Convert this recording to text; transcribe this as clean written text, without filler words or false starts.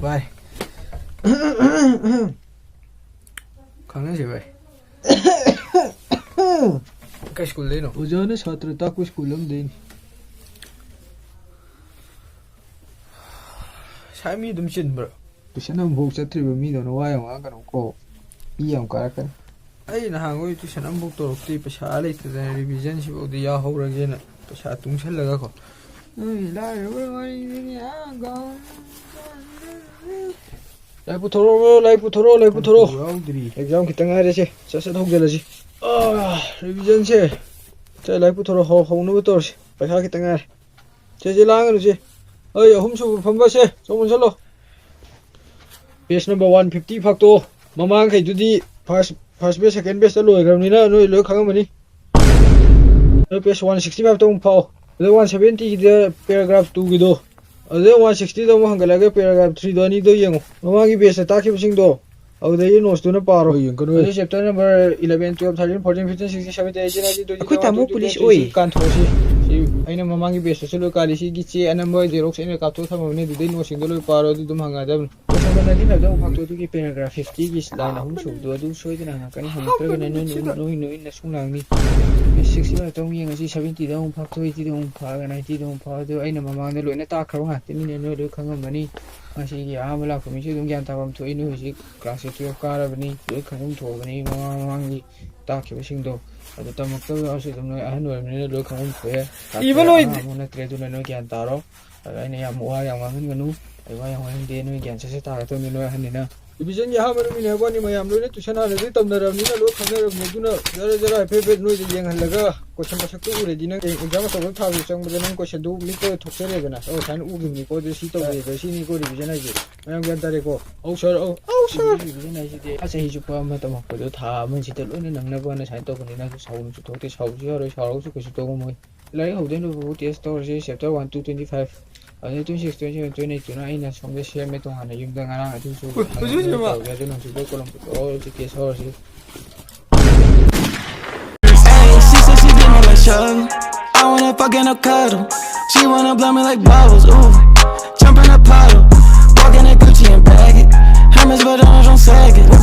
भाई खाना से भाई क्या स्कूल देनो उजाने छात्र तक स्कूल हम देनी शामी तुम चिन bro tuition am bok chatri ba mi dono wa yang kan ko iyam karakan ai na hangoi tuition am bok to ti pesa le te revision si bo dia ho ra gena pesa tung sel laga ko ai la ro ai ni a ga lai putoro exam kitang ai re se sa thok gela ji revision se chai lai putoro ho ho no tor pesa kitang ai che lang nu ji ai hum su phamba se somon salo Page number 150 facto mamang kai judi first page second page loi gramni na noi loi khangamani page 165 tong phao 170 the paragraph 2 gido 160 tong hangalaga paragraph 3 do ni do yengo mamangi page ta ki sing do awde ye notes to na paro yen kono chapter number 11 12 13 14 15 16 17 18 19 20 akoi tamu police oi kan thosi aina mamangi page se loi kali si gi che anamba xerox ene ka to thamone du dei no sing do loi paro du dum hanga jab Nanti pada waktu itu kita paragraph 50 guys, line hum sudah tu soal itu nak kan hum terus noi nasung langi, 60 pada tahun yang ngasih 70 tahun faktor 80 tahun faktor 90 tahun faktor, aina mama anda loh, ini tak kerana hati ni noi loh kangen bani, masih ya malah kami sih dong jangan tahu tu ini masih kelas itu kara bani, loh kangen tu bani mama ni tak kira sing do, ada tamu tu asyik dong noi ahan loh ni loh kangen tu ya, ibu loh, mana terus tu noi jangan taruh, ini yang muah yang mangan kanu. Aywa yang lain dia noi gian sese ta to ni noi han ni na division ya hamar mi ne ba ni mayam lo ne tuition ha le tam na ram ni na lo khang na ram du na jara fe noi je yang han laga question pasak tu ure di na exam so tha bi chang ba nan question du mi ko thok re ga na o than u gi ni ko de si to de si ni ko division ai je mayam gan ta re ko au sir division ai je a se hi ju pa ma ta ma ko do tha man si te lo ni nang na ba na sai to ko ni na so nu so thok te so ji ro so ro so ko si to ko moi lai ho de no bu test to je chapter 1 to 25 Ada 26 28 na ina som de share me tong ana yung dang ana atu so ya de no so ko lang to ti ke so si Hey, she said she did me like Shug. I wanna fuck in a cuddle. She wanna blow me like bubbles. Ooh, jump in a puddle. Walk in a Gucci and bag it. Hermes but on don't sag it.